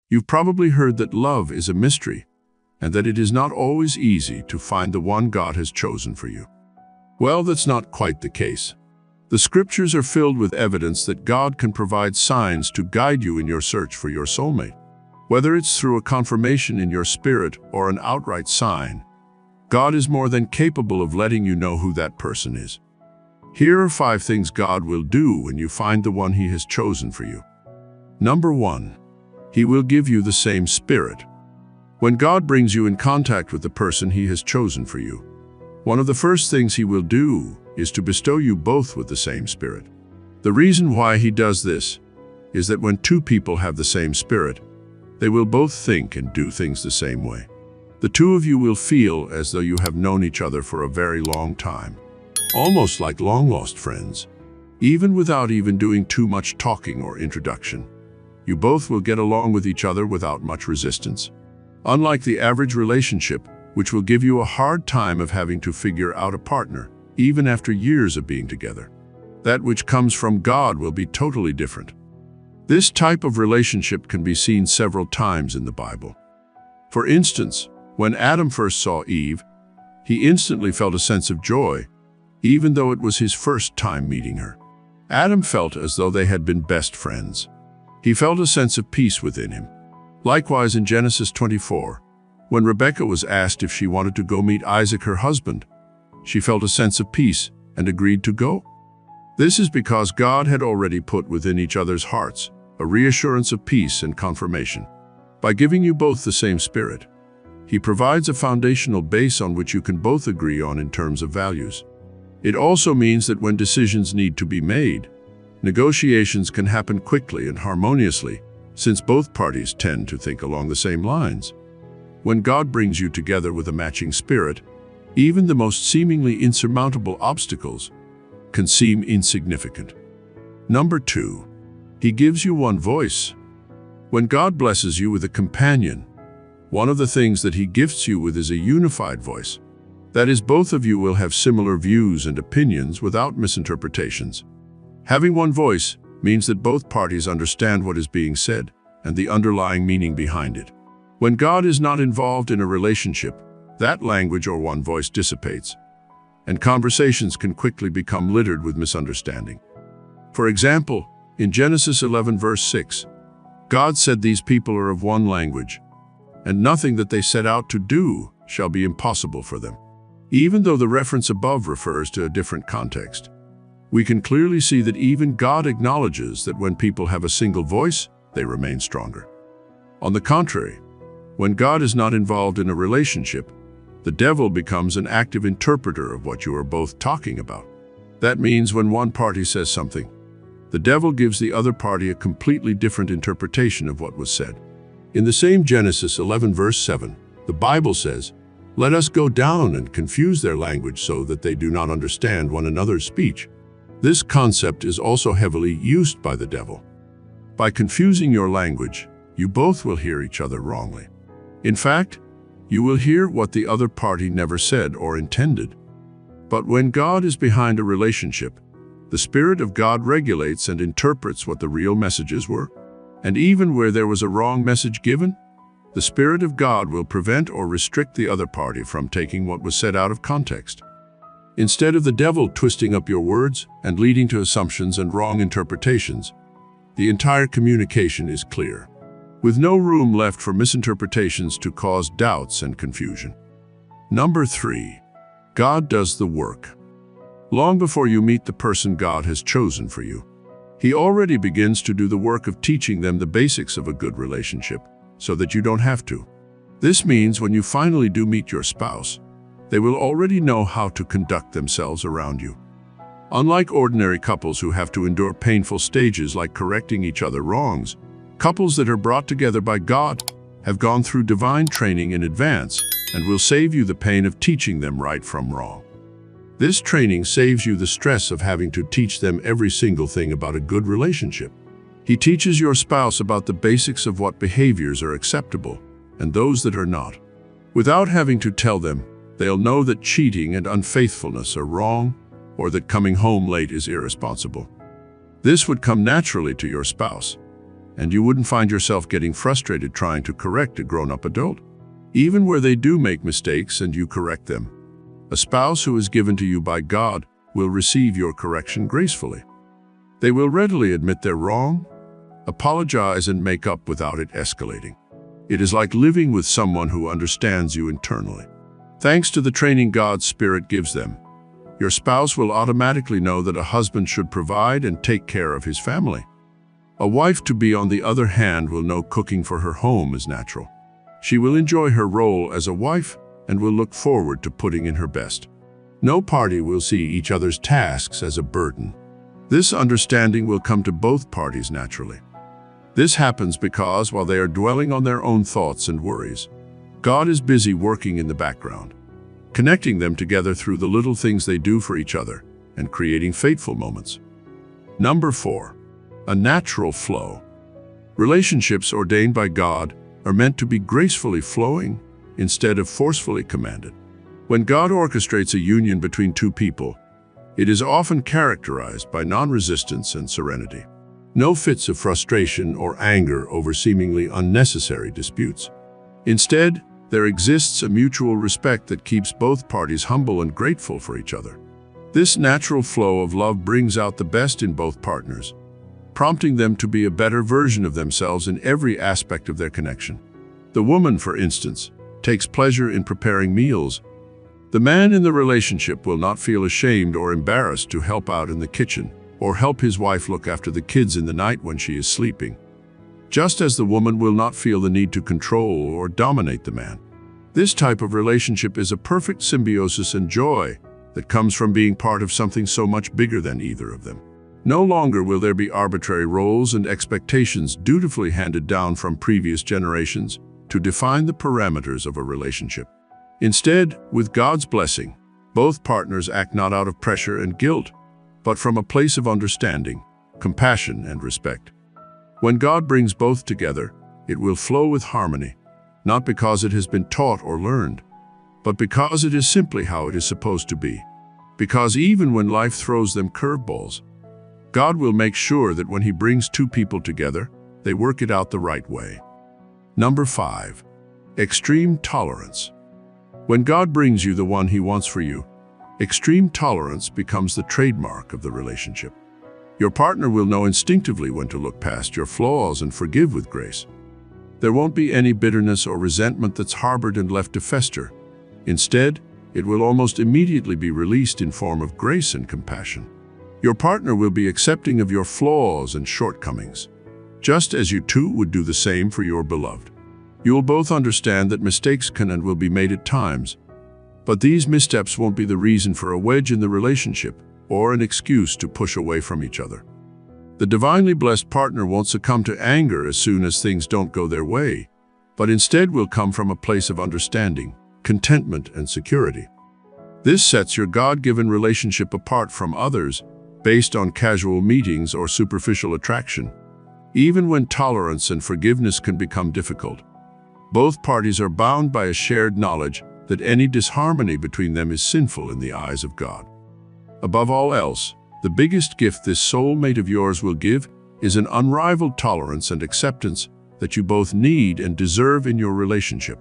You've probably heard that love is a mystery, and that it is not always easy to find the one God has chosen for you. Well, that's not quite the case. The scriptures are filled with evidence that God can provide signs to guide you in your search for your soulmate. Whether it's through a confirmation in your spirit or an outright sign, God is more than capable of letting you know who that person is. Here are 5 things God will do when you find the one He has chosen for you. Number 1, He will give you the same spirit. When God brings you in contact with the person He has chosen for you, one of the first things He will do is to bestow you both with the same spirit. The reason why He does this is that when 2 people have the same spirit, they will both think and do things the same way. The 2 of you will feel as though you have known each other for a very long time, almost like long-lost friends. Even without doing too much talking or introduction, you both will get along with each other without much resistance. Unlike the average relationship, which will give you a hard time of having to figure out a partner, even after years of being together, that which comes from God will be totally different. This type of relationship can be seen several times in the Bible. For instance, when Adam first saw Eve, he instantly felt a sense of joy, even though it was his first time meeting her. Adam felt as though they had been best friends. He felt a sense of peace within him. Likewise, in Genesis 24, when Rebekah was asked if she wanted to go meet Isaac, her husband, she felt a sense of peace and agreed to go. This is because God had already put within each other's hearts a reassurance of peace and confirmation. By giving you both the same spirit, He provides a foundational base on which you can both agree on in terms of values. It also means that when decisions need to be made, negotiations can happen quickly and harmoniously, since both parties tend to think along the same lines. When God brings you together with a matching spirit, even the most seemingly insurmountable obstacles can seem insignificant. Number 2, He gives you one voice. When God blesses you with a companion, one of the things that He gifts you with is a unified voice. That is, both of you will have similar views and opinions without misinterpretations. Having one voice means that both parties understand what is being said and the underlying meaning behind it. When God is not involved in a relationship, that language or one voice dissipates, and conversations can quickly become littered with misunderstanding. For example, in Genesis 11 verse 6, God said these people are of one language, and nothing that they set out to do shall be impossible for them. Even though the reference above refers to a different context, we can clearly see that even God acknowledges that when people have a single voice, they remain stronger. On the contrary, when God is not involved in a relationship, the devil becomes an active interpreter of what you are both talking about. That means when one party says something, the devil gives the other party a completely different interpretation of what was said. In the same Genesis 11 verse 7, the Bible says, "Let us go down and confuse their language so that they do not understand one another's speech." This concept is also heavily used by the devil. By confusing your language, you both will hear each other wrongly. In fact, you will hear what the other party never said or intended. But when God is behind a relationship, the Spirit of God regulates and interprets what the real messages were. And even where there was a wrong message given, the Spirit of God will prevent or restrict the other party from taking what was said out of context. Instead of the devil twisting up your words and leading to assumptions and wrong interpretations, the entire communication is clear, with no room left for misinterpretations to cause doubts and confusion. Number 3, God does the work. Long before you meet the person God has chosen for you, He already begins to do the work of teaching them the basics of a good relationship, so that you don't have to. This means when you finally do meet your spouse, they will already know how to conduct themselves around you. Unlike ordinary couples who have to endure painful stages like correcting each other's wrongs, couples that are brought together by God have gone through divine training in advance and will save you the pain of teaching them right from wrong. This training saves you the stress of having to teach them every single thing about a good relationship. He teaches your spouse about the basics of what behaviors are acceptable and those that are not. Without having to tell them, they'll know that cheating and unfaithfulness are wrong, or that coming home late is irresponsible. This would come naturally to your spouse, and you wouldn't find yourself getting frustrated trying to correct a grown-up adult. Even where they do make mistakes and you correct them, a spouse who is given to you by God will receive your correction gracefully. They will readily admit they're wrong, apologize, and make up without it escalating. It is like living with someone who understands you internally. Thanks to the training God's Spirit gives them, your spouse will automatically know that a husband should provide and take care of his family. A wife-to-be, on the other hand, will know cooking for her home is natural. She will enjoy her role as a wife and will look forward to putting in her best. No party will see each other's tasks as a burden. This understanding will come to both parties naturally. This happens because while they are dwelling on their own thoughts and worries, God is busy working in the background, connecting them together through the little things they do for each other and creating fateful moments. Number 4, a natural flow. Relationships ordained by God are meant to be gracefully flowing instead of forcefully commanded. When God orchestrates a union between two people, it is often characterized by non-resistance and serenity. No fits of frustration or anger over seemingly unnecessary disputes. Instead, there exists a mutual respect that keeps both parties humble and grateful for each other. This natural flow of love brings out the best in both partners, prompting them to be a better version of themselves in every aspect of their connection. The woman, for instance, takes pleasure in preparing meals. The man in the relationship will not feel ashamed or embarrassed to help out in the kitchen or help his wife look after the kids in the night when she is sleeping, just as the woman will not feel the need to control or dominate the man. This type of relationship is a perfect symbiosis and joy that comes from being part of something so much bigger than either of them. No longer will there be arbitrary roles and expectations dutifully handed down from previous generations to define the parameters of a relationship. Instead, with God's blessing, both partners act not out of pressure and guilt, but from a place of understanding, compassion, and respect. When God brings both together, it will flow with harmony, not because it has been taught or learned, but because it is simply how it is supposed to be. Because even when life throws them curveballs, God will make sure that when He brings two people together, they work it out the right way. Number 5, extreme tolerance. When God brings you the one He wants for you, extreme tolerance becomes the trademark of the relationship. Your partner will know instinctively when to look past your flaws and forgive with grace. There won't be any bitterness or resentment that's harbored and left to fester. Instead, it will almost immediately be released in form of grace and compassion. Your partner will be accepting of your flaws and shortcomings, just as you too would do the same for your beloved. You will both understand that mistakes can and will be made at times, but these missteps won't be the reason for a wedge in the relationship or an excuse to push away from each other. The divinely blessed partner won't succumb to anger as soon as things don't go their way, but instead will come from a place of understanding, contentment, and security. This sets your God-given relationship apart from others based on casual meetings or superficial attraction. Even when tolerance and forgiveness can become difficult, both parties are bound by a shared knowledge that any disharmony between them is sinful in the eyes of God. Above all else, the biggest gift this soulmate of yours will give is an unrivaled tolerance and acceptance that you both need and deserve in your relationship.